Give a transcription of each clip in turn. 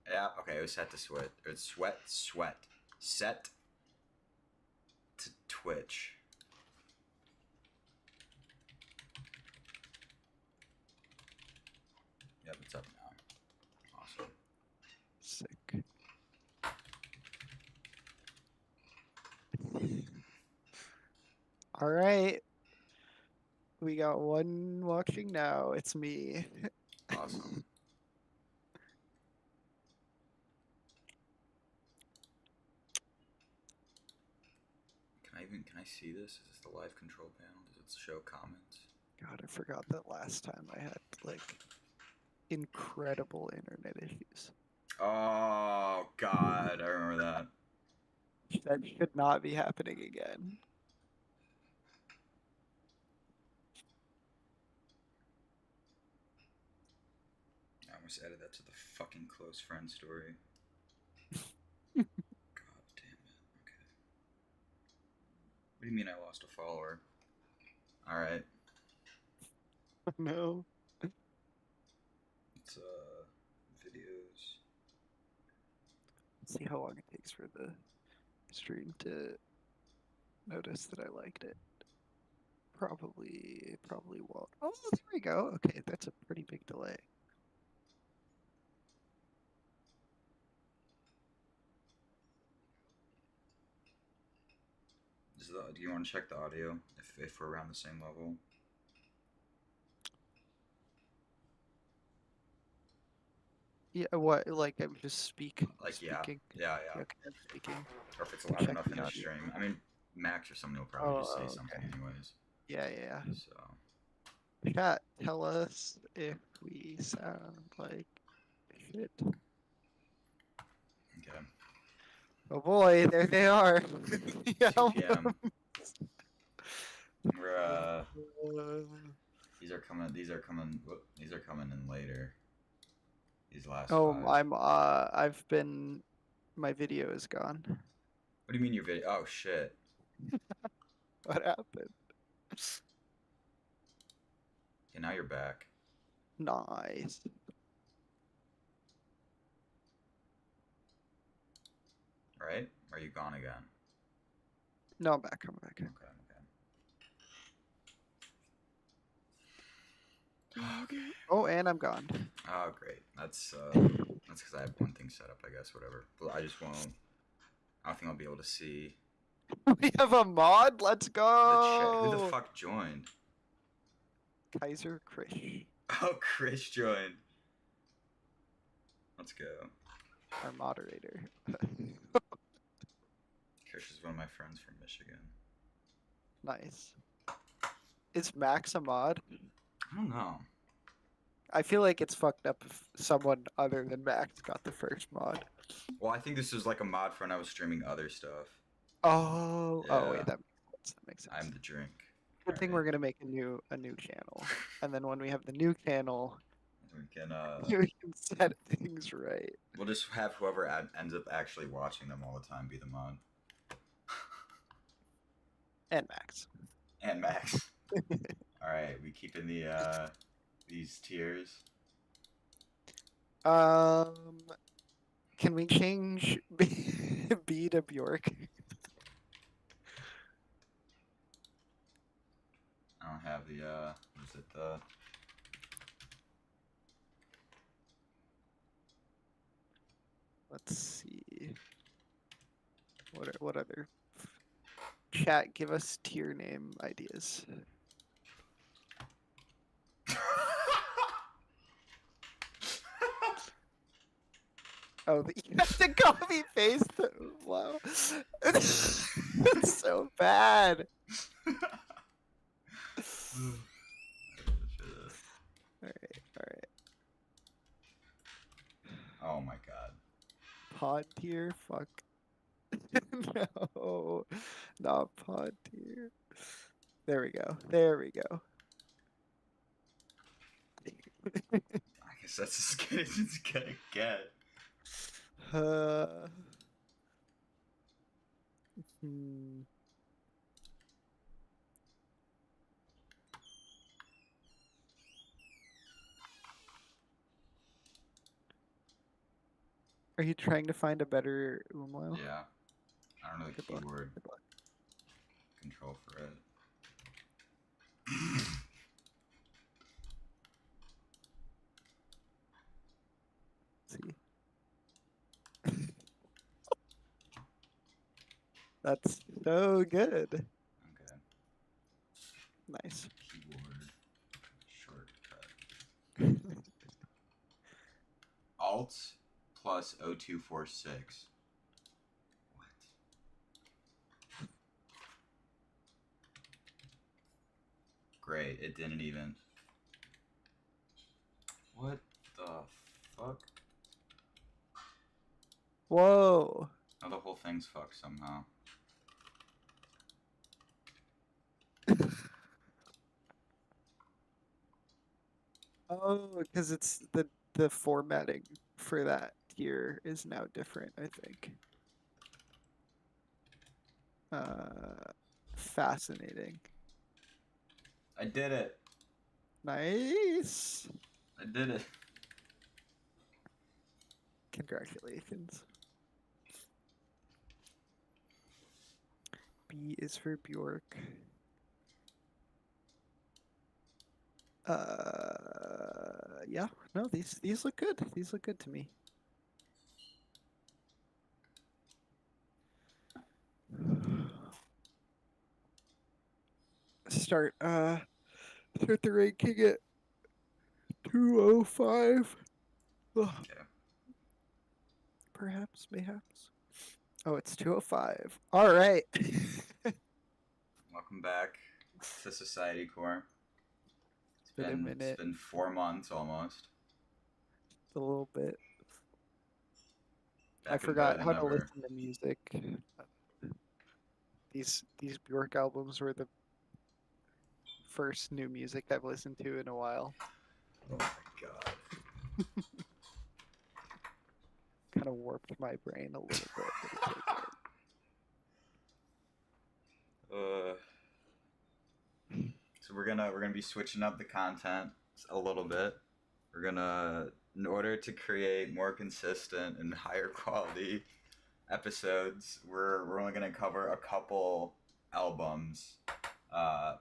Yeah, okay, it was set to sweat. It's sweat. Set to Twitch. Yep, it's up now. Awesome. Sick. All right. We got one watching now. It's me. Awesome. Can I see this? Is this the live control panel? Does it show comments? God, I forgot that last time I had like incredible internet issues. Oh God, I remember that. That should not be happening again. I almost added that to the fucking close friend story. God damn it. Okay. What do you mean I lost a follower? Alright. No. It's videos. Let's see how long it takes for the stream to notice that I liked it. Probably won't. Oh, there we go. Okay, that's a pretty big delay. Do you want to check the audio if we're around the same level? Yeah, what? Like I'm just Like speaking. yeah. Okay, I'm speaking. Or if it's To loud check enough in the the audio. stream. I mean, Max or somebody will probably just say Oh, something okay. anyways. Yeah. So Chat, tell us if we sound like shit. okay. Oh boy, there they are. 2 p.m. We're these are coming. These are coming. These are coming in later. These last Oh, 5. I've been, my video is gone. What do you mean your video? Oh shit. What happened? Okay, now you're back. Nice. Right? Or are you gone again? No, I'm back. I'm back. Okay. Okay. Oh, and I'm gone. Oh great. That's because I have one thing set up. I guess whatever. But I just won't. I don't think I'll be able to see We have a mod. Let's the chat. Who the go. fuck joined? Kaiser Krish, Oh, Chris joined. Let's go. our moderator. Chris is one of my friends from Michigan. Nice. Is Max a mod? I don't know. I feel like it's fucked up if someone other than Max got the first mod. Well, I think this was like a mod for when I was streaming other stuff. Oh, Yeah. wait, that makes sense. I'm the drink. Good thing we're gonna make a new channel, and then when we have the new channel, We can we can set things right. we'll just have whoever ends up actually watching them all the time be the mod. And Max. And Max. All right, we keeping the these tiers. Can we change B to Bjork? I don't have the what is it the Let's see. What other chat? Give us tier name ideas. Oh, you have to copy paste. Wow, that's so bad. All right. Oh my god. Pod tier, fuck. No, not pod tier. There we go. I guess that's as good as it's gonna get. Hmm. Are you trying to find a better umlaut? Yeah. I don't know the Good luck. keyboard Good luck. control for it. Let's see. That's so good. Okay. Nice. Keyboard shortcut. Alt plus 0246. What? Great, it didn't even. What the fuck? Whoa. Oh, the whole thing's fucked somehow. Oh, because it's the formatting for that tier is now different, I think. Fascinating. I did it. Nice. I did it. Congratulations. B is for Bjork. Yeah. No, these look good. These look good to me. Start the ranking at 205. Okay. Perhaps, mayhaps. Oh, it's 205. All right. Welcome back to Societycore. It's been a minute. It's been 4 months almost. A little bit. Back I and better forgot than how to ever. listen to music. These Bjork albums were the first new music I've listened to in a while. Oh my god. Kind of warped my brain a little bit, but it's okay. So we're gonna be switching up the content a little bit. We're gonna, in order to create more consistent and higher quality episodes, we're only gonna cover a couple albums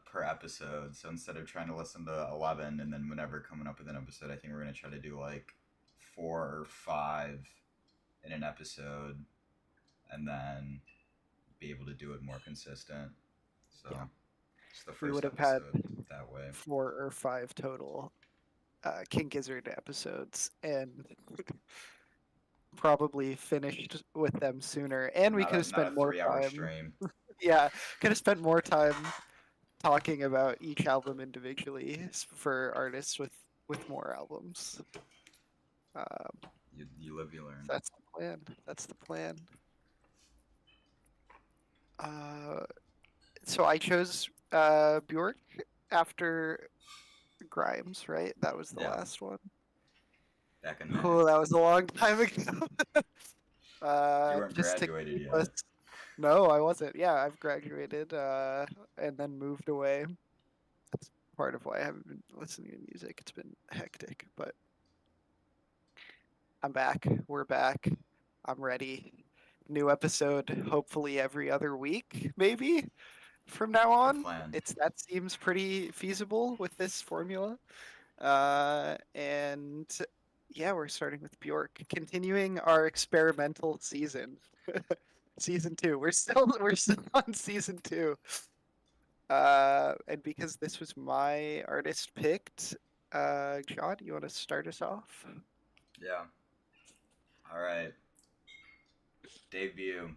per episode. So instead of trying to listen to 11 and then whenever coming up with an episode, I think we're gonna try to do like 4 or 5 in an episode, and then be able to do it more consistent. So Yeah. it's the We first would have had episode that way. 4 or 5 total King Gizzard episodes, and probably finished with them sooner. And we could have Not a spent more 3 hour time. stream. Yeah, could have spent more time talking about each album individually for artists with more albums. You live, you learn. That's the plan. That's the plan. So I chose Bjork after Grimes, right? That was the Yeah, last one. back in May. Oh, that was a long time ago. You weren't Just to graduated keep yet. us. No, I wasn't. Yeah, I've graduated and then moved away. That's part of why I haven't been listening to music. It's been hectic, but I'm back. We're back. I'm ready. New episode, hopefully every other week, maybe from now That's the on. plan. That seems pretty feasible with this formula. And yeah, we're starting with Bjork, continuing our experimental season. Season 2. We're still on season 2. And because this was my artist picked, John, you want to start us off? Yeah. All right. Debut.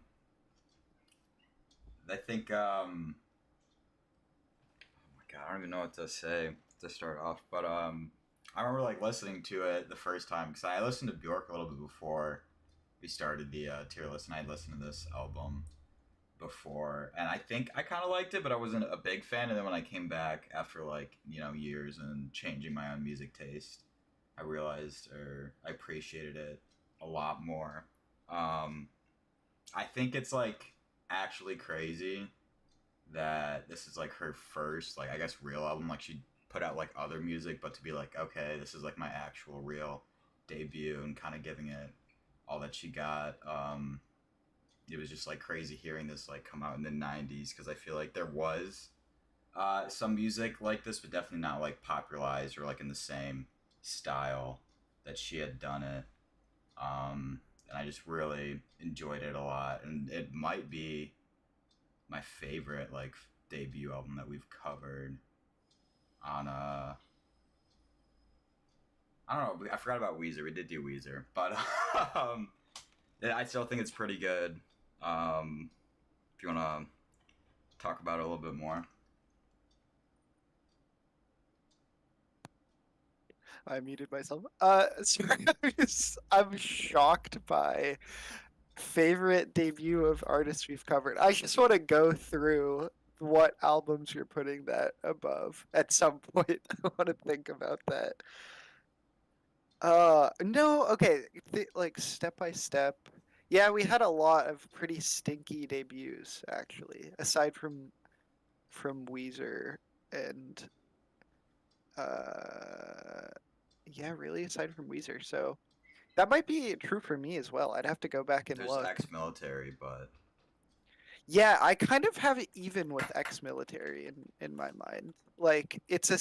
I think. Oh my god, I don't even know what to say to start off, but I remember like listening to it the first time because I listened to Bjork a little bit before we started the tier list, and I listened to this album before, and I think I kind of liked it, but I wasn't a big fan. And then when I came back after like years and changing my own music taste, I realized or I appreciated it a lot more. Um, I think it's like actually crazy that this is like her first like I guess real album. Like she put out like other music, but to be like okay, this is like my actual real debut and kind of giving it All That She Got. It was just like crazy hearing this like come out in the '90s because I feel like there was some music like this, but definitely not like popularized or like in the same style that she had done it. And I just really enjoyed it a lot, and it might be my favorite like debut album that we've covered on I don't know. I forgot about Weezer. We did do Weezer, but yeah, I still think it's pretty good. Um, if you want to talk about it a little bit more. I muted myself. Sorry, I'm shocked by favorite debut of artists we've covered. I just want to go through what albums you're putting that above at some point. I want to think about that. No, okay, like step by step. Yeah, we had a lot of pretty stinky debuts actually, aside from Weezer and uh yeah, really aside from Weezer. So that might be true for me as well. I'd have to go back and There's look. ex-military, but Yeah, I kind of have it even with ex-military in my mind. Like it's a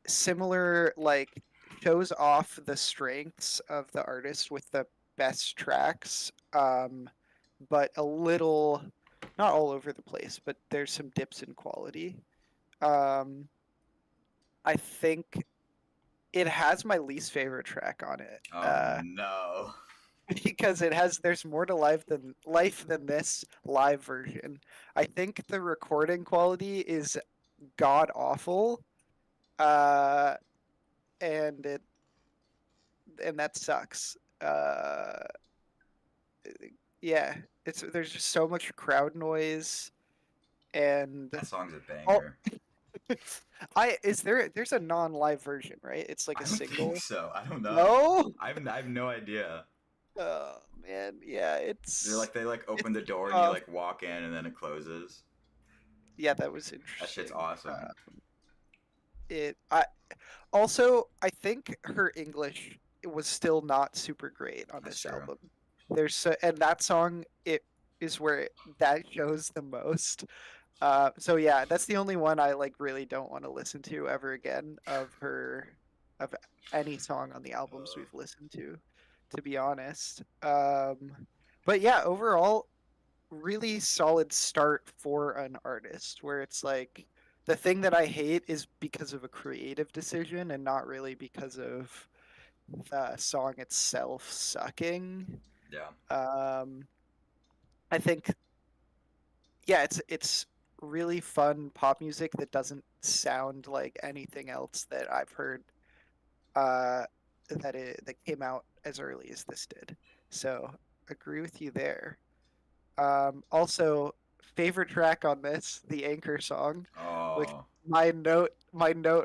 similar like shows off the strengths of the artist with the best tracks, but a little not all over the place, but there's some dips in quality. Um, I think it has my least favorite track on it. oh no. Because it has there's more to life than this live version. I think the recording quality is god awful. Uh and it and that sucks. Yeah, it's there's just so much crowd noise and That song's a oh banger. I is there's a non-live version, right? It's like I a don't think single. so. I don't know. No? I have no idea. Oh man, yeah, They like open it's the door and you uh like walk in and then it closes. yeah, that was That shit's interesting. awesome. It I also I think her English was still not super great on That's this true. album. And that song it is where that shows the most. So yeah, that's the only one I like really don't want to listen to ever again of any song on the albums Uh, we've listened to be honest. But yeah, overall, really solid start for an artist where it's like the thing that I hate is because of a creative decision and not really because of the song itself sucking. yeah, Um, I think yeah, it's really fun pop music that doesn't sound like anything else that I've heard uh that came out as early as this did. So agree with you there. Also, favorite track on this, the anchor song, which oh, my note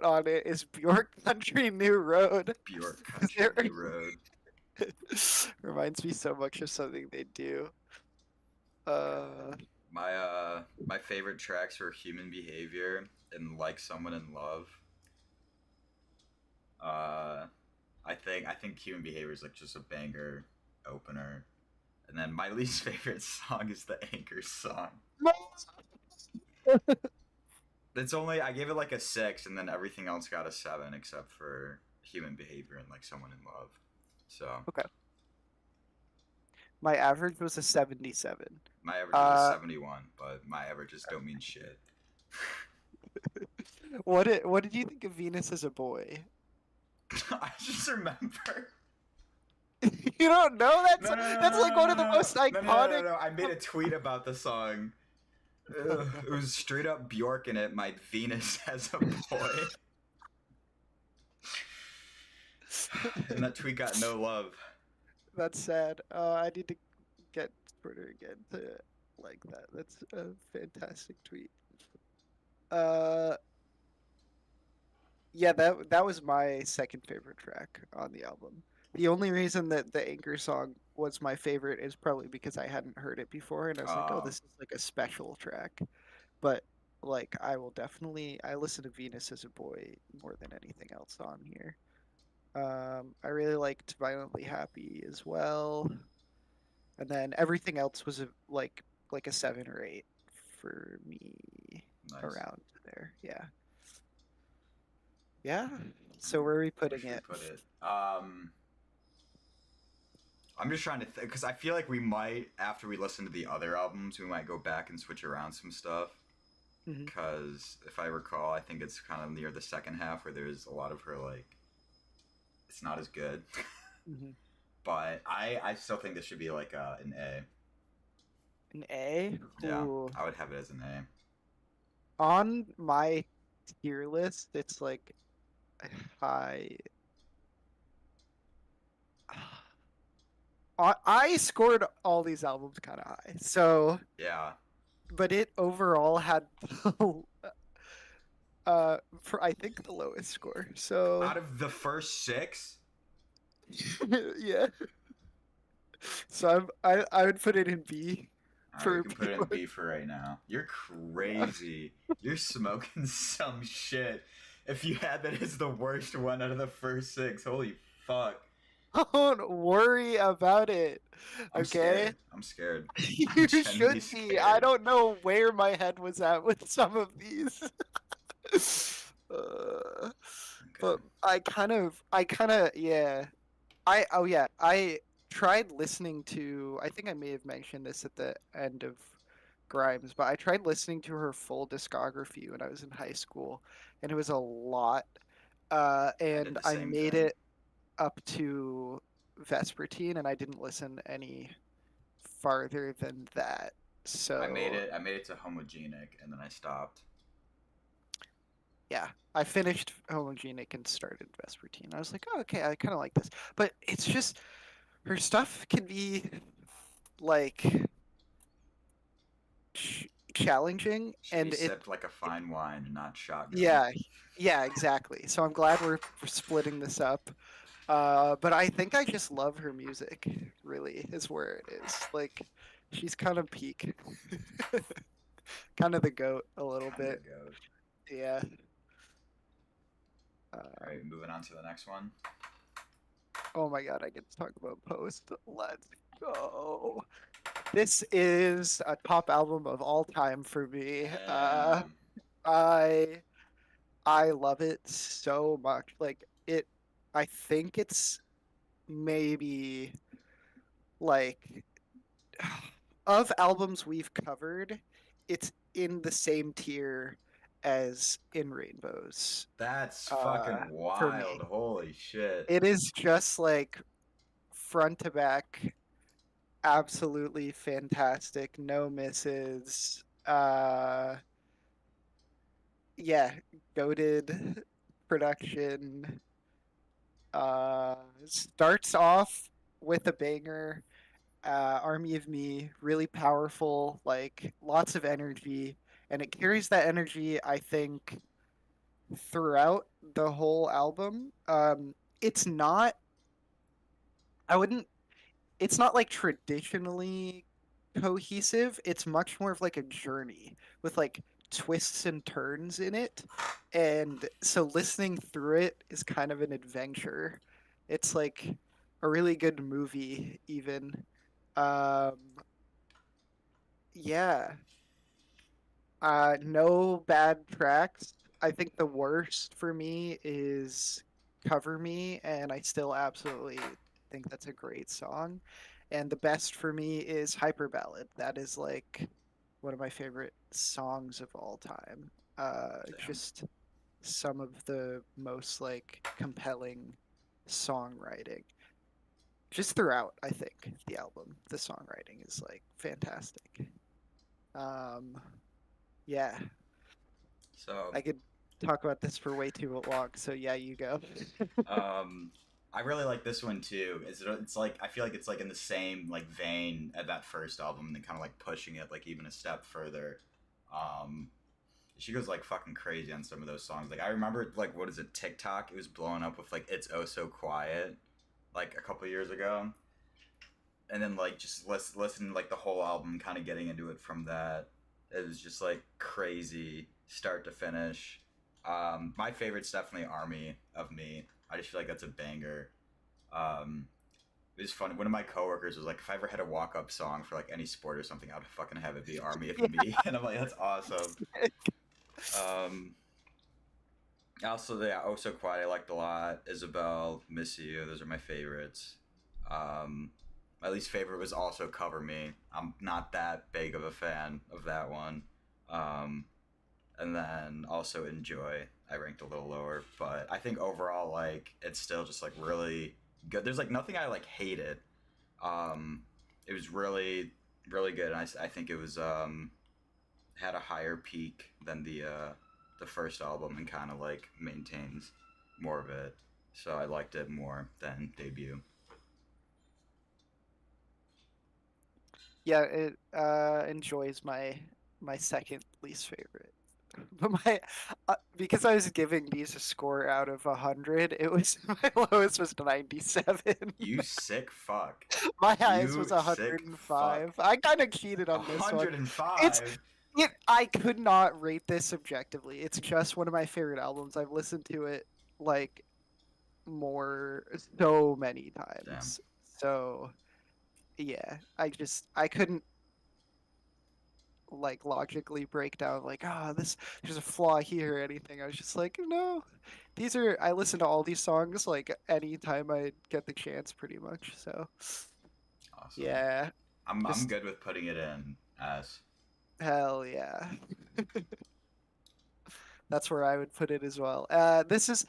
on it is Bjork Country New Road. Bjork 'Cause Country New Road. reminds me so much of something they do. God, Uh, my favorite tracks are Human Behavior and Like Someone in Love. Uh, I think Human Behavior is like just a banger opener. And then my least favorite song is the Anchor song. It's only I gave it like a 6, and then everything else got a 7 except for Human Behavior and Like Someone in Love. So okay, my average was a 77. my average was a Uh, 71, but my averages don't mean shit. what did you think of Venus as a boy? I just remember. You don't know No, no, that's like one of the most no, no, no, no, no, no, iconic. no. I made a tweet about the song. Ugh, it was straight up Bjork in it. My Venus as a boy, and that tweet got no love. That's sad. I need to get Twitter again to like that. That's a fantastic tweet. Uh, yeah, that was my second favorite track on the album. The only reason that the Anchor song was my favorite is probably because I hadn't heard it before, and I was like, "Oh, Uh, this is like a special track." But like, I listen to Venus as a Boy more than anything else on here. I really liked Violently Happy as well, and then everything else was like a 7 or 8 for me Nice. around there. Yeah, yeah. So Hmm. where are we Where putting should we it? put it? I'm just trying to think because I feel like we might, after we listen to the other albums, we might go back and switch around some stuff. Hmm. Because if I recall, I think it's kind of near the second half where there's a lot of her like it's not as good. Hmm. But I still think this should be like an A. An A. Yeah, Ooh. I would have it as an A. On my tier list, it's like high. I scored all these albums kind of high. So, Yeah, but it overall had for I think the lowest score. So, out of the first six, yeah. So I would put it in B all right, we for can put it in Bjork. B for right now. You're Yeah. crazy. You're smoking some shit. If you had that as the worst one out of the first six, holy fuck. Don't worry about it. I'm Okay? scared. I'm scared. I'm You genuinely should be. I scared. don't know where my head was at with some of these. Uh, Okay. but yeah. Oh yeah, I tried listening to, I think I may have mentioned this at the end of Grimes, but I tried listening to her full discography when I was in high school, and it was a lot. I did And the I same made thing. it up to Vespertine, and I didn't listen any farther than that. So I made it to homogenic and then I stopped. yeah, I finished Homogenic and started Vespertine. I was like, oh, okay, I kind of like this, but it's just her stuff can be like ch challenging, Should be and it sipped like a fine wine and not shotgun. yeah, yeah, exactly. So I'm glad we're splitting this up. But I think I just love her music, really, is where it is. Like she's kind of peak, kind of the goat a little Kind of the bit. goat. Yeah. All right, Um, moving on to the next one. oh my God, I get to talk about Post. Let's go. This is a top album of all time for me. Damn. I I love it so much. Like it, I think it's maybe like of albums we've covered, it's in the same tier as In Rainbows, That's uh, fucking for wild. me. Holy shit. It is just like front to back, absolutely fantastic, no misses. Yeah, goated production. Starts off with a banger. Army of Me, really powerful, like lots of energy, and it carries that energy, I think, throughout the whole album. It's not, I wouldn't, it's not like traditionally cohesive. It's much more of like a journey with like twists and turns in it. And so listening through it is kind of an adventure. It's like a really good movie, even. Um, yeah. No bad tracks. I think the worst for me is Cover Me, and I still absolutely think that's a great song. And the best for me is Hyper Ballad. That is like one of my favorite songs of all time. Damn. Just some of the most like compelling songwriting. Just throughout, I think, the album, the songwriting is like fantastic. Um, yeah, So, I could talk about this for way too long. So yeah, you go. um, I really like this one too. It's like I feel like it's like in the same like vein of that first album, and then kind of like pushing it like even a step further. Um, she goes like fucking crazy on some of those songs. Like I remember like what is it TikTok? It was blowing up with like "It's Oh So Quiet" like a couple years ago, and then like just listen like the whole album, kind of getting into it from that. It was just like crazy start to finish. My favorite's definitely "Army of Me." I just feel like that's a banger. Um, it was funny. One of my coworkers was like, if I ever had a walk up song for like any sport or something, I'd fucking have it be "Army of Me," and I'm like, that's awesome. Um, Also, yeah, "Oh So Quiet" I liked a lot. "Isabel," "Miss You," those are my favorites. Um, my least favorite was also "Cover Me." I'm not that big of a fan of that one. Um, and then also "Enjoy" I ranked a little lower, but I think overall like it's still just like really good. There's like nothing I like hated. Um, it was really good, and I think it was had a higher peak than the first album and kind of like maintains more of it. So I liked it more than debut. Yeah, it enjoys my second least favorite. But my because I was giving these a score out of 100, it was my lowest was 97. You sick fuck. My highest was You sick fuck. 105. I kind of cheated A on this one. hundred and It's five. I could not rate this objectively. It's just one of my favorite albums. I've listened to it like more so many Damn. times. So, yeah, I couldn't like logically break down like this there's a flaw here or anything. I was just like, no, these are I listen to all these songs like anytime I get the chance pretty much. So Awesome. yeah, I'm just good with putting it in as. hell yeah. That's where I would put it as well. This is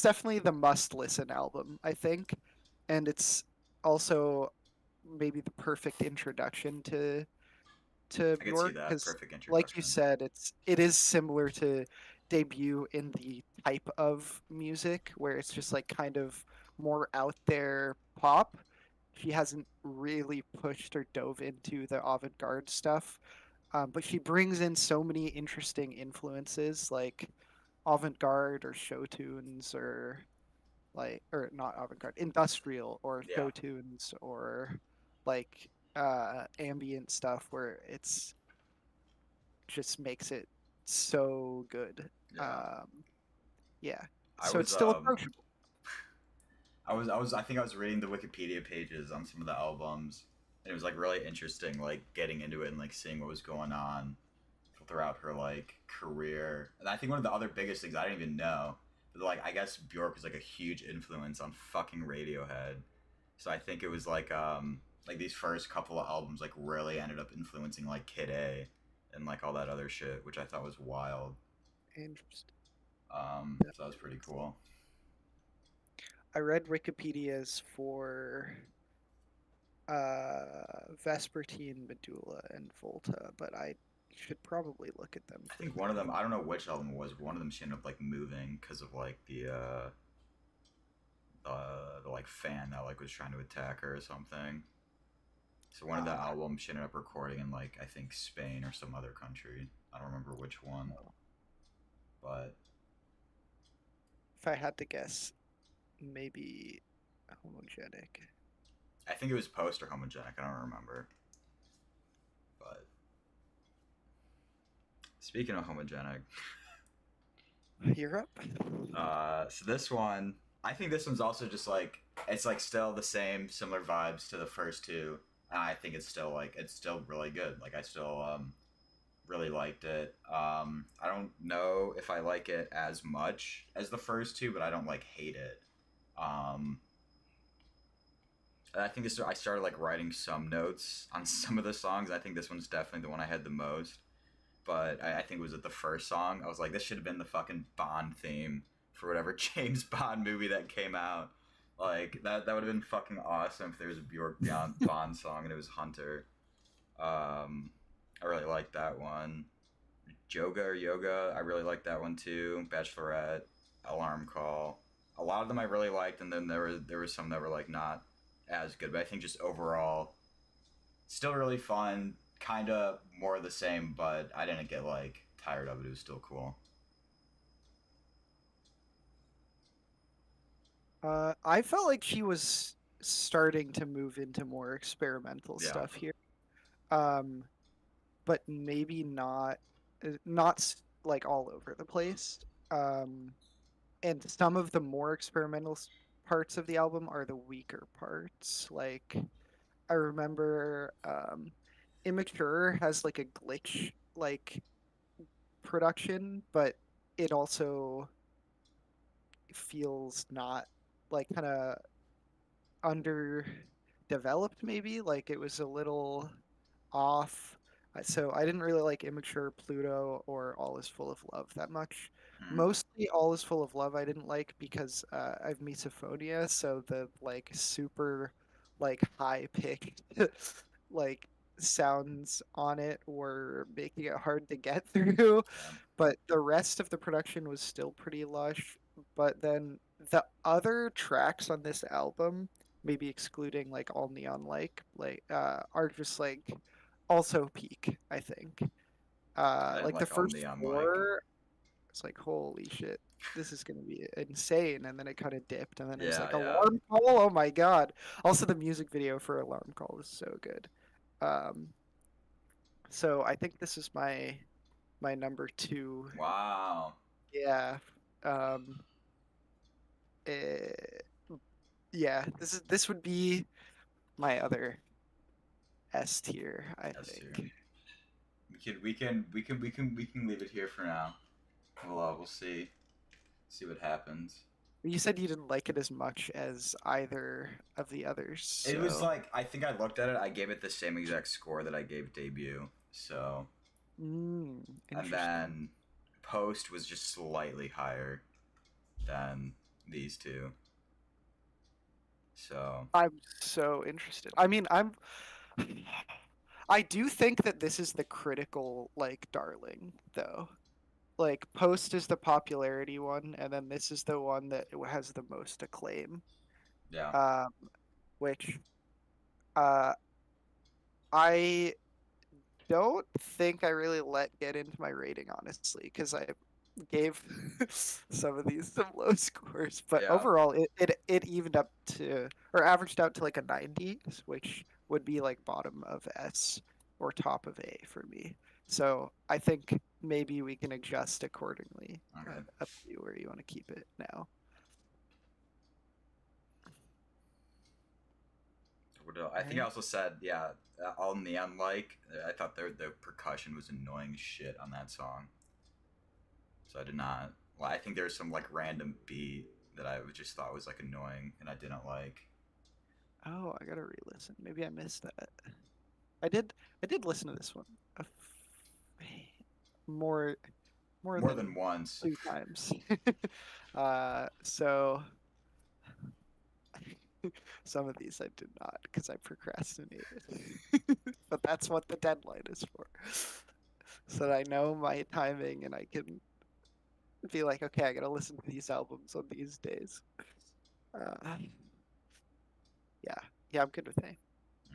definitely the must listen album, I think, and it's also maybe the perfect introduction to I could see Bjork that. because, Perfect like you introduction. said, it is similar to debut in the type of music where it's just like kind of more out there pop. She hasn't really pushed or dove into the avant-garde stuff, but she brings in so many interesting influences like avant-garde or show tunes or not avant-garde, industrial or Yeah. show tunes or like ambient stuff where it's just makes it so good. Yeah. Um, yeah, I so it's was still approachable. I think I was reading the Wikipedia pages on some of the albums, and it was like really interesting, like getting into it and like seeing what was going on throughout her like career. And I think one of the other biggest things I didn't even know, but like I guess Bjork was like a huge influence on fucking Radiohead. So I think it was like these first couple of albums like really ended up influencing like Kid A and like all that other shit, which I thought was wild. Interesting. So that was pretty cool. I read Wikipedia's for Vespertine, Medulla, and Volta, but I should probably look at them I think one of further. them, I don't know which album it was, but one of them she ended up like moving because of like the like fan that like was trying to attack her or something. So one of the Ah, albums she ended up recording in like I think Spain or some other country. I don't remember which one, well, but if I had to guess, maybe homogenic. I think it was post or homogenic. I don't remember. But speaking of homogenic, Europe? so this one, I think this one's also just like it's like still the same similar vibes to the first two. And I think it's still really good. Like I still really liked it. I don't know if I like it as much as the first two, but I don't like hate it. Um, I think I started like writing some notes on some of the songs. I think this one's definitely the one I had the most. But I think it was at the first song. I was like, this should have been the fucking Bond theme for whatever James Bond movie that came out. Like that would have been fucking awesome if there was a Bjork Bond song and it was Hunter. I really like that one. Joga or Yoga, I really like that one too. Bachelorette, Alarm Call. A lot of them I really liked, and then there were some that were like not as good. But I think just overall, still really fun. Kind of more of the same, but I didn't get like tired of it. It was still cool. I felt like she was starting to move into more experimental Yeah, stuff here. Um, but maybe not like all over the place. Um, and some of the more experimental parts of the album are the weaker parts. Like I remember Immature has like a glitch like production, but it also feels not like kind of underdeveloped maybe, like it was a little off. So I didn't really like Immature, Pluto, or All Is Full of Love that much. Hmm. Mostly All Is Full of Love I didn't like because I have misophonia, so the like super like high pitched like sounds on it were making it hard to get through. Yeah. But the rest of the production was still pretty lush. But then the other tracks on this album, maybe excluding like All Neon are just like also peak, I think. I didn't Like the like All first Neon like. four, it's like, holy shit, this is gonna be insane. And then it kind of dipped, and then it was Yeah, like yeah. Alarm Call. Oh my god! Also, the music video for Alarm Call is so good. Um, so I think this is my number two. Wow. Yeah. Um, eh, yeah. This would be my other S tier, I That's too. think. We can leave it here for now. We'll see what happens. You said you didn't like it as much as either of the others, It was so like I think I looked at it. I gave it the same exact score that I gave debut. So and interesting. then post was just slightly higher than these two. So I'm so interested. I mean, I do think that this is the critical like darling though. Like Post is the popularity one, and then this is the one that has the most acclaim. yeah. Um, which uh I don't think I really let get into my rating honestly, because I gave some of these some low scores, but Yeah. overall it evened up to or averaged out to like a 90, which would be like bottom of S or top of A for me. So I think maybe we can adjust accordingly. Okay. Up to you where you want to keep it now. I think I Right? also said yeah. All neon like. I thought the percussion was annoying as shit on that song. So I did not. Well, I think there's some like random beat that I just thought was like annoying and I didn't like. Oh, I gotta re-listen. Maybe I missed that. I did. I did listen to this one a more more More than than once. 2 times. So some of these I did not because I procrastinated. But that's what the deadline is for. So that I know my timing and I can be like, okay, I gotta listen to these albums on these days. Uh, yeah, yeah, I'm good with A.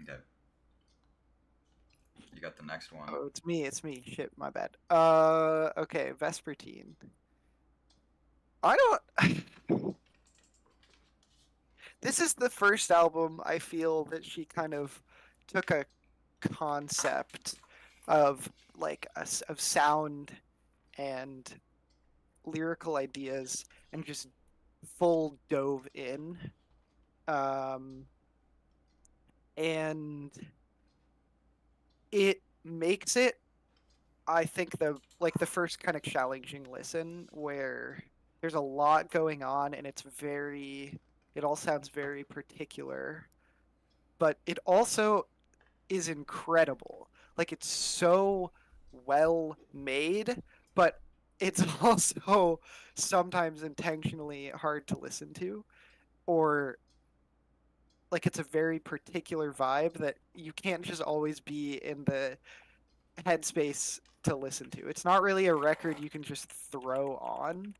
Okay. You got the next one. Oh, it's me. It's me. Shit, my bad. Okay, Vespertine. I don't. This is the first album I feel that she kind of took a concept of like of sound and lyrical ideas and just full dove in. Um, and it makes it, I think, the first kind of challenging listen where there's a lot going on and it all sounds very particular, but it also is incredible. Like it's so well made, but it's also sometimes intentionally hard to listen to, or like it's a very particular vibe that you can't just always be in the headspace to listen to. It's not really a record you can just throw on.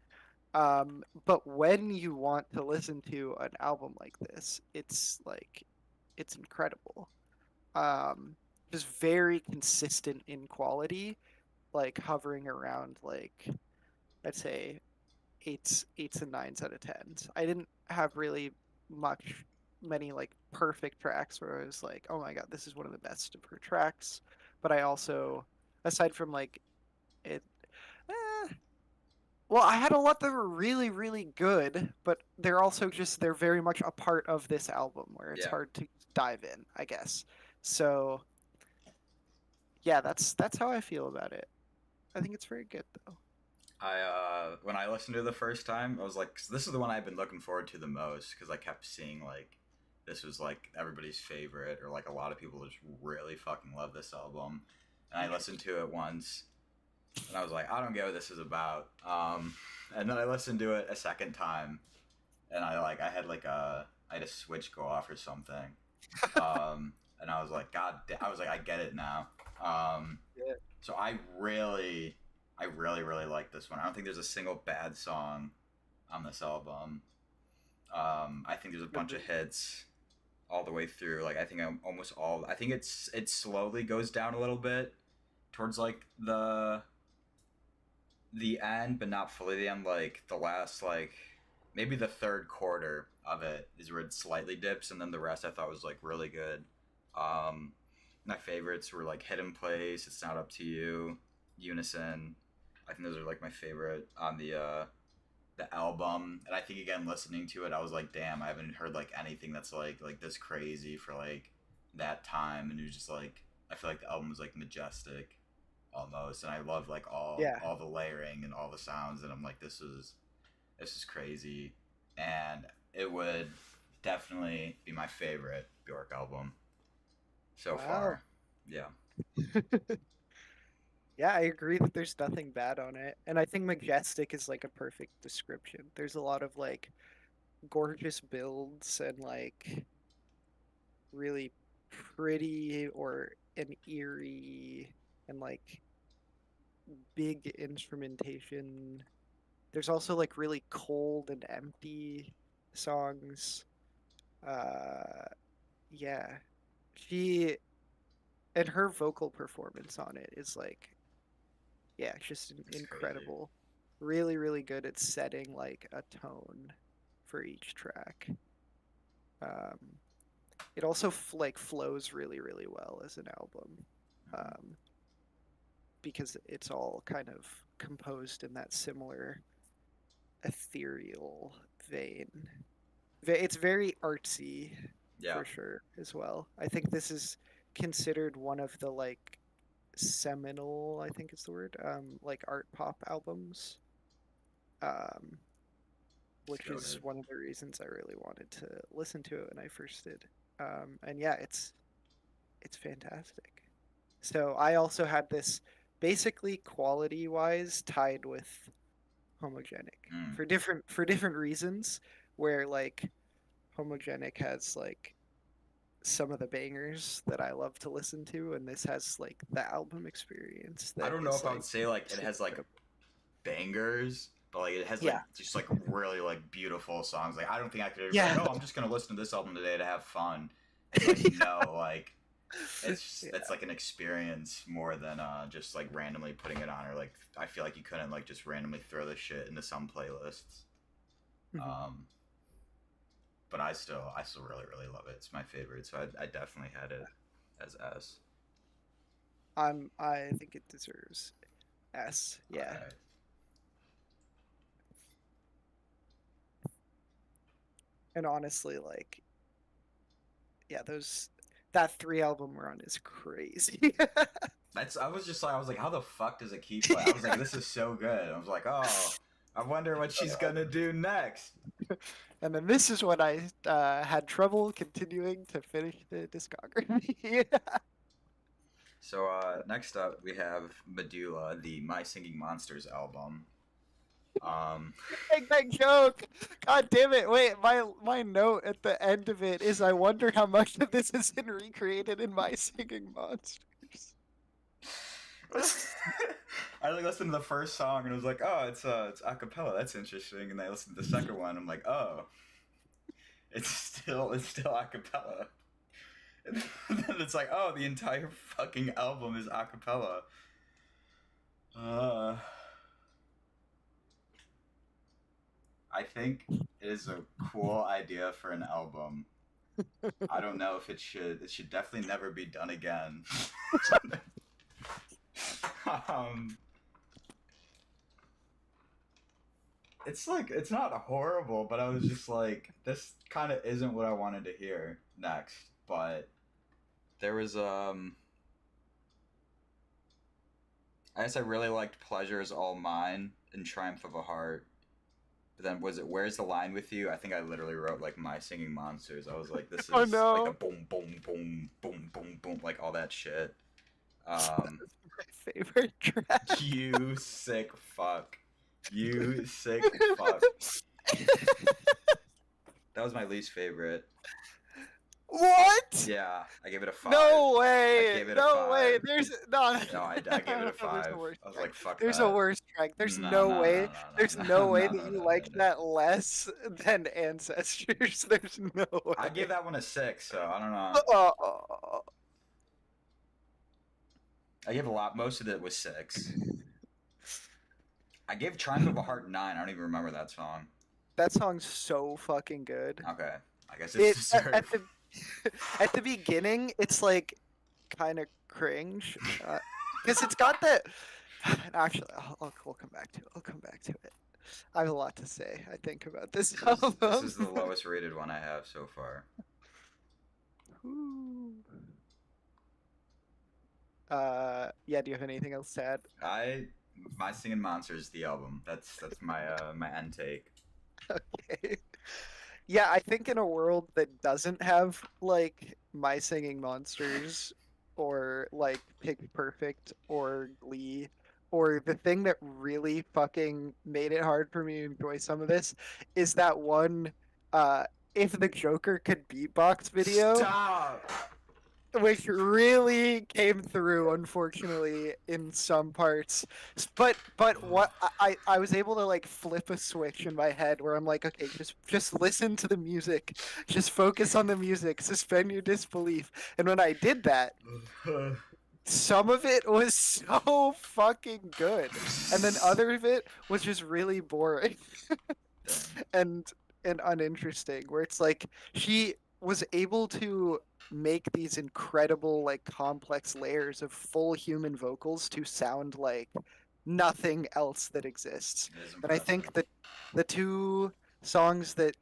But when you want to listen to an album like this, it's incredible. Um, just very consistent in quality, like hovering around like I'd say eights and nines out of tens. I didn't have really many like perfect tracks where I was like, oh my god, this is one of the best of her tracks. But I also, aside from like it, eh, Well, I had a lot that were really, really good, but they're very much a part of this album where it's Yeah. hard to dive in, I guess. So yeah, that's how I feel about it. I think it's very good though. I when I listened to it the first time, I was like, this is the one I've been looking forward to the most because I kept seeing like this was like everybody's favorite or like a lot of people just really fucking love this album. And I listened to it once and I was like, I don't get what this is about. And then I listened to it a second time and I had a switch go off or something. And I was like, I was like, I get it now. Yeah. So I really like this one. I don't think there's a single bad song on this album. I think there's a bunch of Agreed. hits all the way through. Like I think I'm almost all. I think it slowly goes down a little bit towards like the end, but not fully the end. Like the last like maybe the third quarter of it is where it slightly dips, and then the rest I thought was like really good. Um, my favorites were like Hidden Place, It's Not Up to You, Unison. I think those are like my favorite on the album. And I think again listening to it, I was like, damn, I haven't heard like anything that's like this crazy for like that time. And it was just like I feel like the album was like majestic almost, and I love like Yeah. all the layering and all the sounds. And I'm like, this is crazy, and it would definitely be my favorite Bjork album so Wow. far. Yeah. Yeah, I agree that there's nothing bad on it. And I think majestic is like a perfect description. There's a lot of like gorgeous builds and like really pretty or an eerie and like big instrumentation. There's also like really cold and empty songs. Uh yeah. She and her vocal performance on it is like yeah, it's just It's crazy. incredible. Really, really good at setting like a tone for each track. Um, it also like flows really, really well as an album um, because it's all kind of composed in that similar ethereal vein. It's very artsy Yeah. for sure as well. I think this is considered one of the like seminal, I think is the word, like art pop albums. Um, which So is good. one of the reasons I really wanted to listen to it when I first did. And yeah, it's fantastic. So I also had this basically quality wise tied with homogenic Mm. for different reasons where like homogenic has like some of the bangers that I love to listen to and this has like the album experience I that don't know is if I would like say like it just has like incredible. bangers, but like it has like Yeah. just like really like beautiful songs. Like I don't think I could ever be like, Yeah. oh, I'm just gonna listen to this album today to have fun. It's like no, like it's Yeah. like an experience more than just like randomly putting it on or like I feel like you couldn't like just randomly throw this shit into some playlists. Mhm. Um, but I still really love it. It's my favorite, so I definitely had it as S. I think it deserves S. All Yeah. right. And honestly, like, yeah, those that three album run is crazy. That's I was just like I was like, how the fuck does it keep playing? I was like, this is so good. I was like, oh, I wonder what she's gonna do next. And then this is when I had trouble continuing to finish the discography. So next up we have Medulla, the My Singing Monsters album. Um, Make that joke. God damn it. Wait, my note at the end of it is I wonder how much of this has been recreated in My Singing Monsters. I like listened to the first song and it was like, oh, it's a cappella. That's interesting. And I listened to the second one. I'm like, oh, it's still a cappella. And then it's like, oh, the entire fucking album is a cappella. Uh, I think it is a cool idea for an album. I don't know if it should. It should definitely never be done again. um, it's like it's not horrible, but I was just like, this kind of isn't what I wanted to hear next. But there was I guess I really liked "Pleasure Is All Mine" and "Triumph of a Heart." But then was it "Where's the Line with You"? I think I literally wrote like "My Singing Monsters." I was like, this Oh is like a no, boom, boom, boom, boom, boom, boom, like all that shit. that Um, is my favorite track. you sick fuck. You sick fuck. That was my least favorite. What? Yeah, I gave it a 5. No I way! gave it a No way! 5. There's no, No, I gave it a no, there's a 5. worse I was track. like, fuck There's a that. worse track. There's No, no no, no, way. no, There's no, no way no, that no, you no, no, liked no. that less than Ancestors. There's no I gave way. that one a 6, so I don't know. Oh, I gave a lot. Most of it was 6. I gave Triumph of a Heart 9. I don't even remember that song. that song's so fucking good. Okay. I guess it's It at deserved. the at the beginning, it's like kind of cringe because it's got that. Actually, we'll come back to it. I'll come back to it. I have a lot to say, I think, about this This album. is the lowest rated one I have so far. Ooh. Yeah, do you have anything else to add? My Singing Monsters the album. That's my my end take. Okay. Yeah, I think in a world that doesn't have like My Singing Monsters or like Pitch Perfect or Glee or the thing that really fucking made it hard for me to enjoy some of this is that one uh if the Joker could beatbox video, Stop. which really came through unfortunately in some parts. But what I was able to like flip a switch in my head where I'm like, okay, just listen to the music, just focus on the music, suspend your disbelief. And when I did that, some of it was so fucking good, and then other of it was just really boring and uninteresting, where it's like she was able to make these incredible like complex layers of full human vocals to sound like nothing else that exists. It is And I impressive. think that the two songs that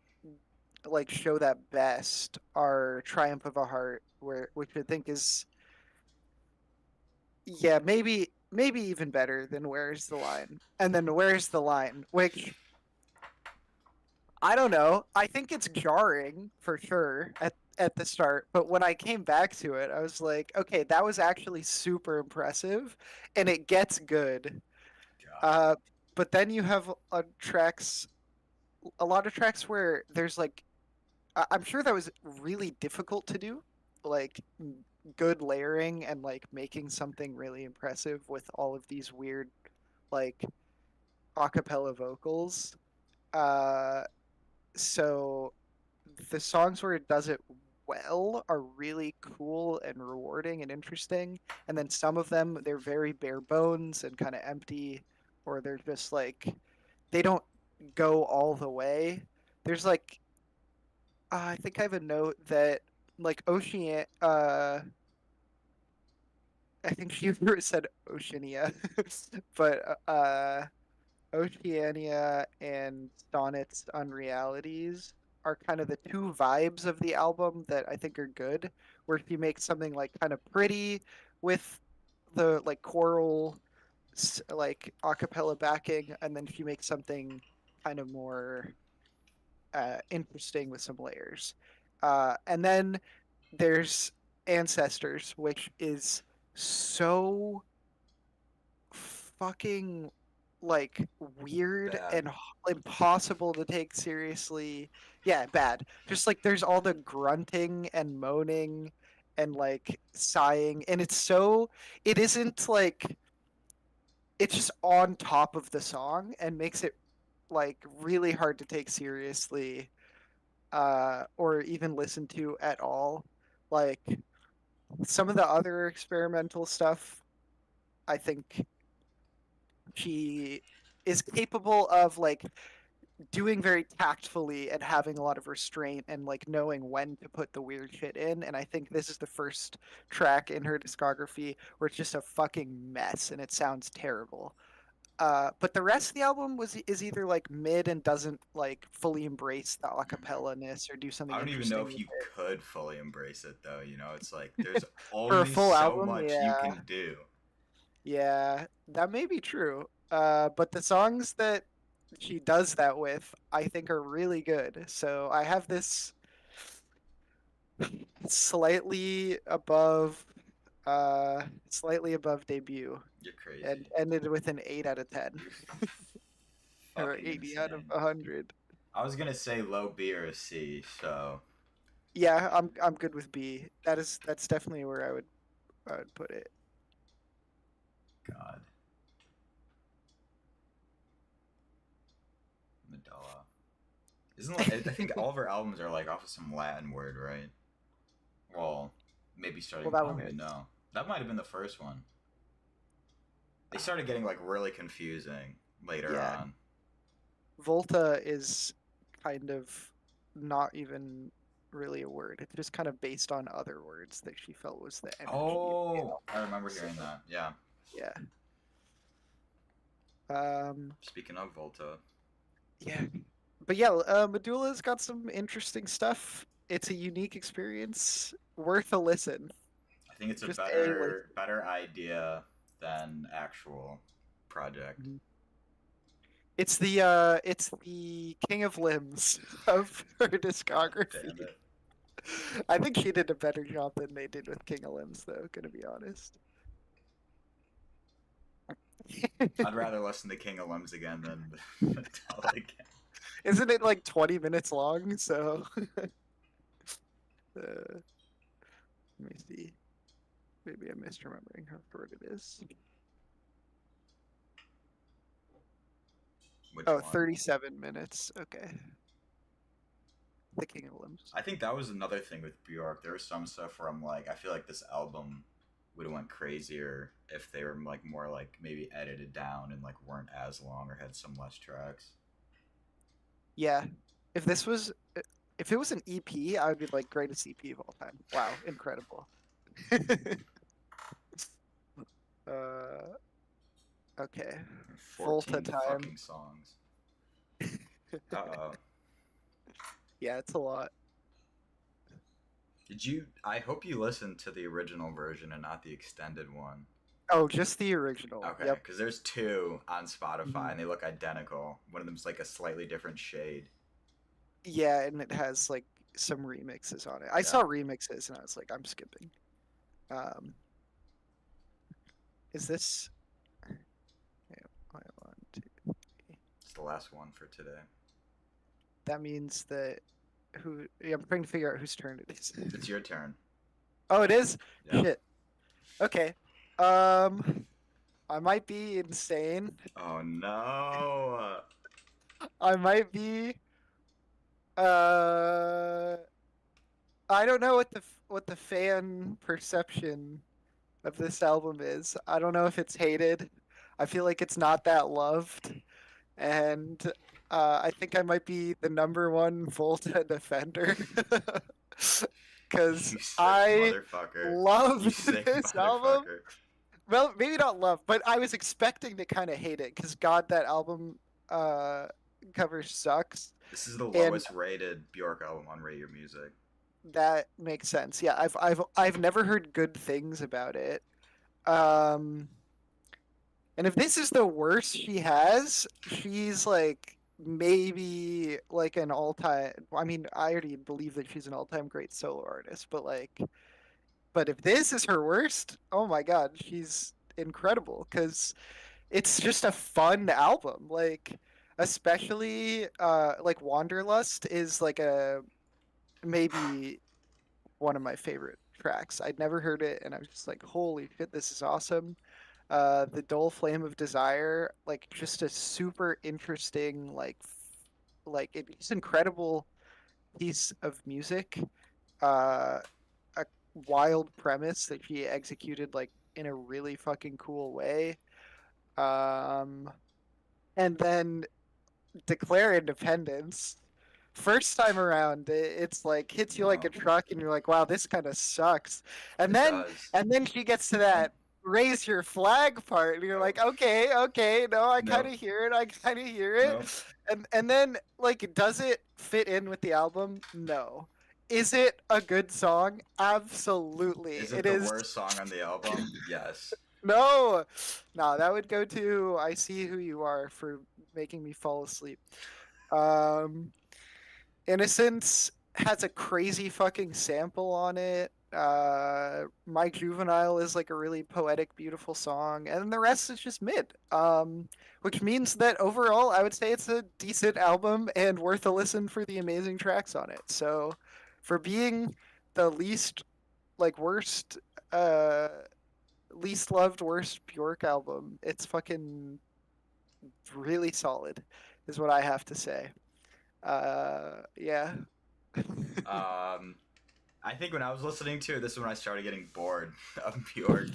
like show that best are Triumph of a Heart, where which I think is, yeah, maybe even better than Where's the Line. And then Where's the Line, which I don't know. I think it's jarring for sure at the start, but when I came back to it, I was like, okay, that was actually super impressive, and it gets good. God. Uh, but then you have a lot of tracks where there's like, I'm sure that was really difficult to do, like good layering and like making something really impressive with all of these weird like acapella vocals. Uh, so the songs where it does it well are really cool and rewarding and interesting. And then some of them, they're very bare bones and kind of empty, or they're just like, they don't go all the way. There's like, I think I have a note that like I think she said Oceania, but Oceania and Sonnet's Unrealities are kind of the two vibes of the album that I think are good, where she makes something like kind of pretty with the like choral like a cappella backing, and then she makes something kind of more interesting with some layers. And then there's Ancestors, which is so fucking like weird Bad. and impossible to take seriously. Yeah, bad. Just like there's all the grunting and moaning and like sighing, and it isn't like, it's just on top of the song and makes it like really hard to take seriously or even listen to at all. Like some of the other experimental stuff, I think she is capable of like doing very tactfully and having a lot of restraint and like knowing when to put the weird shit in. And I think this is the first track in her discography where it's just a fucking mess and it sounds terrible. But the rest of the album is either like mid and doesn't like fully embrace the Mhm. acapella-ness or do something I don't even know interesting if with you it. could fully embrace it though. You know, it's like there's For a only full so album, much you yeah, can do. yeah, that may be true. But the songs that she does that with, I think are really good. So I have this slightly above, slightly above debut, You're and crazy. ended with an 8 out of 10 You're or fucking 80 out of insane. 100. I was gonna say low B or a C, so Yeah, I'm good with B. That's definitely where I would put it. God, Medalla. Isn't like I think all of her albums are like off of some Latin word, right? Well, maybe Well, starting. that I one don't even is. know. That might have been the first one. They started getting like really confusing later Yeah, on. Volta is kind of not even really a word. It's just kind of based on other words that she felt was the energy of the Oh, I album. remember So hearing that. Yeah. yeah. Um, Speaking of Volta, yeah. But yeah, Medulla's got some interesting stuff. It's a unique experience, worth a listen. I think it's a Just a better listen. better idea than actual project. Mhm. It's the King of Limbs of her God damn discography. it. I think she did a better job than they did with King of Limbs, though, gonna be honest. I'd rather listen to King of Limbs again than Medalla again. Isn't it like 20 minutes long? So let me see. Maybe I'm misremembering how short it is. Which Oh, one? 37 minutes. Okay. The King of Limbs. I think that was another thing with Bjork. There was some stuff where I'm like, I feel like this album would have went crazier if they were like more like maybe edited down and like weren't as long or had some less tracks. Yeah. If this was if it was an EP, I would be like greatest EP of all time. Wow, incredible. uh okay. Volta 14 time. fucking songs. Uh oh. Yeah, it's a lot. Did you? I hope you listened to the original version and not the extended one. Oh, just the original. Okay, Yep. because there's two on Spotify Mhm. and they look identical. One of them's like a slightly different shade. Yeah, and it has like some remixes on it. I Yeah. saw remixes and I was like, I'm skipping. Um, is this? Yeah, I want to. It's the last one for today. That means that who? Yeah, I'm trying to figure out whose turn it is. It's your turn. Oh, it is. Yep. Shit. Okay. Um, I might be insane. Oh no. I might be. Uh, I don't know what the fan perception of this album is. I don't know if it's hated. I feel like it's not that loved, and I think I might be the number one Volta defender because You sick I motherfucker. You loved sick this album. motherfucker. Well, maybe not love, but I was expecting to kind of hate it because God, that album uh, cover sucks, This is the and lowest rated Bjork album on Rate Your Music. that makes sense. Yeah, I've never heard good things about it. Um, and if this is the worst she has, she's like maybe like an all-time. I mean, I already believe that she's an all-time great solo artist, but if this is her worst, oh my God, she's incredible because it's just a fun album. Like, especially like Wanderlust is like a maybe one of my favorite tracks. I'd never heard it, and I was just like, "Holy shit, this is awesome!" The Dull Flame of Desire, like just a super interesting, like it's incredible piece of music. Uh, a wild premise that she executed like in a really fucking cool way. Um, and then Declare Independence. First time around, it's like hits you like a No, truck, and you're like, "Wow, this kind of sucks." And it then, does. and then she gets to that. raise your flag part, and you're Nope. like, okay, no, I kind Nope. of hear it, I kind of hear Nope. it, and then like, does it fit in with the album? No. Is it a good song? Absolutely, Is it it the is. worst song on the album? Yes. No, no, that would go to "I See Who You Are" for making me fall asleep. Um, Innocence has a crazy fucking sample on it. My Juvenile is like a really poetic, beautiful song, and the rest is just mid. Which means that overall, I would say it's a decent album and worth a listen for the amazing tracks on it. So, for being the worst, uh, least loved, worst Bjork album, it's fucking really solid, is what I have to say. Yeah. Um, I think when I was listening to it, this is when I started getting bored of Bjork.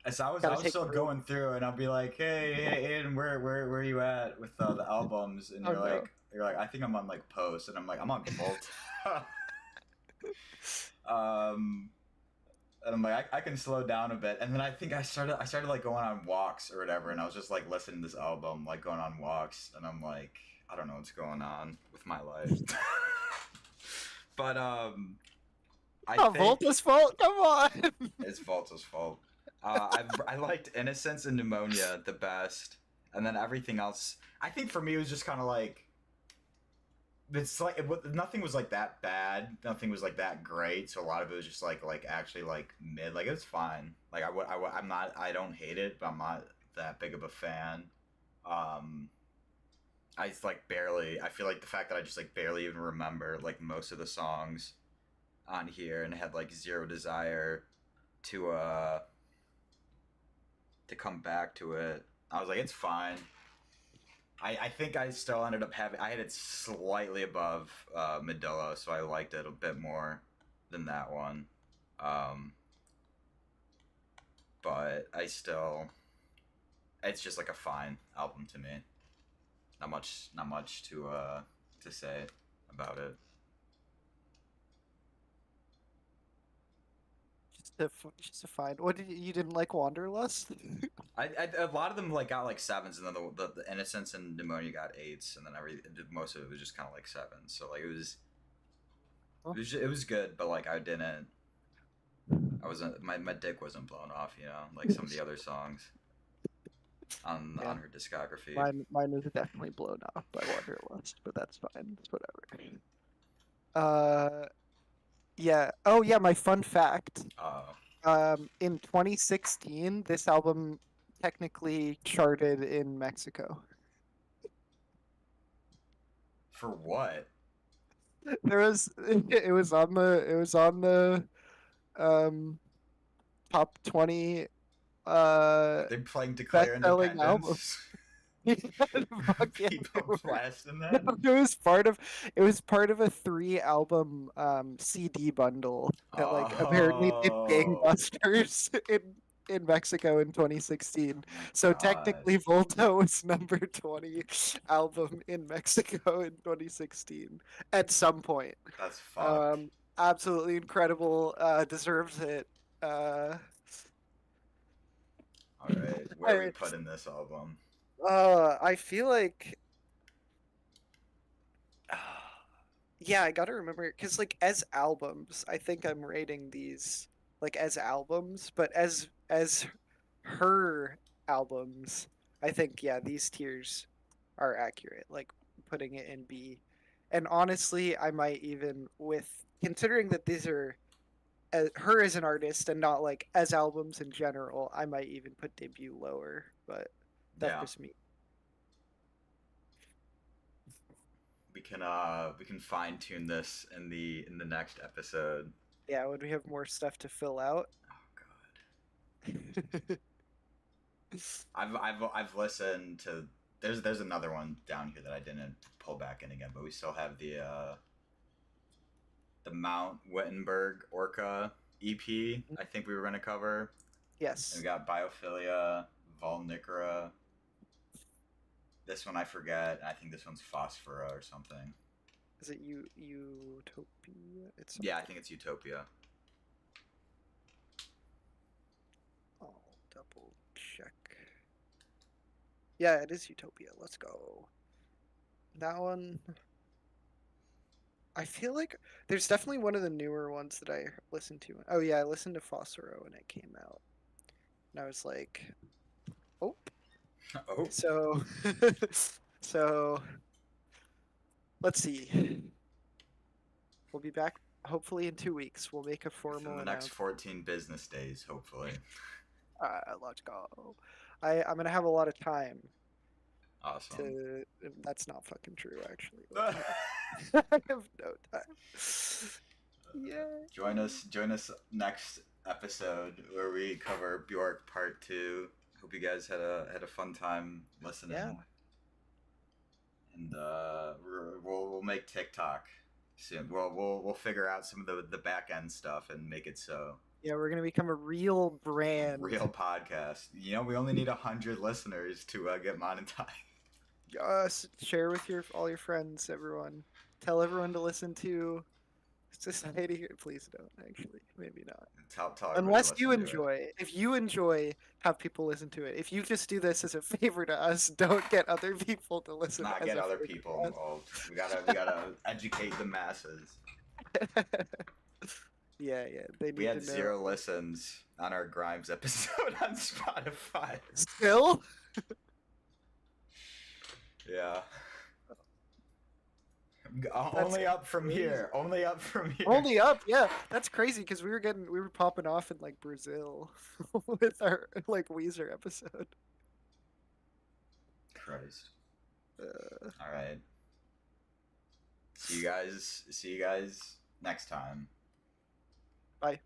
And so I Gotta was take a still break. going through, and I'll be like, "Hey, Aiden, where are you at with the albums?" And Oh no. you're like, "I think I'm on like Post," and I'm like, "I'm on Volta." um, and I'm like, I can slow down a bit. And then I think I started like going on walks or whatever, and I was just like listening to this album, like going on walks, and I'm like, I don't know what's going on with my life. But I Not think Volta's fault. Come on. it's Volta's fault. I liked Innocence and Pneumonia the best, and then everything else. I think for me it was just kind of like it's like nothing was like that bad, nothing was like that great. So a lot of it was just like actually like mid. Like it was fine. Like I'm not, I don't hate it, but I'm not that big of a fan. Um, I just like barely. I feel like the fact that I just like barely even remember like most of the songs on here, and had like zero desire to come back to it. I was like, it's fine. I think I still ended up having, I had it slightly above Medilla, so I liked it a bit more than that one. Um, but I still, it's just like a fine album to me. Not much to say about it. Just a fine. What did you didn't like Wanderlust? A lot of them like got like sevens, and then the Innocence and Pneumonia got eights, and then most of it was just kind of like sevens. So like Huh? it was good, but like I didn't. I wasn't, my dick wasn't blown off, you know, like some of the other songs Yeah, on her discography. mine was definitely blown off by Wanderlust, but that's fine. It's whatever. Uh, yeah. Oh yeah, my fun fact. Uh, In 2016, this album technically charted in Mexico. for what? There was it was on the um top 20 uh They playing Declare best-selling album. Independence? Fuck yeah, they People were. blasting No, that? it was part of a 3 album CD bundle that like apparently did Oh, gangbusters in Mexico in 2016. oh my So god. technically Volta was number 20 album in Mexico in 2016 at some point. That's fucked. Um Absolutely incredible, deserves it. Uh Alright, where are we I putting this album? I feel like yeah, I gotta remember because like as albums, I think I'm rating these like as albums, but as her albums, I think yeah, these tiers are accurate. Like putting it in B, and honestly, I might even with considering that these are her as an artist and not like as albums in general, I might even put debut lower, but that's Yeah, just me. we can fine tune this in the next episode. Yeah, when we have more stuff to fill out. Oh god. I've listened to, there's another one down here that I didn't pull back in again, but we still have the Mount Wittenberg Orca EP. I think we were gonna cover. And Yes. we got Biophilia, Volnicra. This one I forget. I think this one's Phosphora or something. Is it Utopia? It's Yeah, I something. think it's Utopia. double check. Yeah, it is Utopia. Let's go. That one. I feel like there's definitely one of the newer ones that I listened to. Oh yeah, I listened to Fossero when it came out, and I was like, oh. Oh, So, so let's see. We'll be back hopefully in 2 weeks. We'll make a within formal the next announcement. 14 business days, hopefully. Let's go. I'm gonna have a lot of time Awesome. to. That's not fucking true, actually. I have no time. Yeah. Join us next episode where we cover Bjork Part 2. Hope you guys had a fun time listening. Yeah. And we'll make TikTok soon. We'll figure out some of the back end stuff and make it so. Yeah, we're gonna become a real brand. Real podcast. You know, we only need 100 listeners to get monetized. Share with all your friends, everyone. Tell everyone to listen to Society. Please don't. Actually, maybe not. Tell everybody Unless to you listen to it. enjoy. If you enjoy, have people listen to it. If you just do this as a favor to us, don't get other people to listen. Not as get a other favor to people us. involved. We gotta educate the masses. Yeah. They need We had to know. 0 listens on our Grimes episode on Spotify. Still? Yeah. Only up from here. Only up from here. Only up, yeah. That's crazy because we were popping off in like Brazil with our like Weezer episode. Christ. All right. See you guys next time. Bye.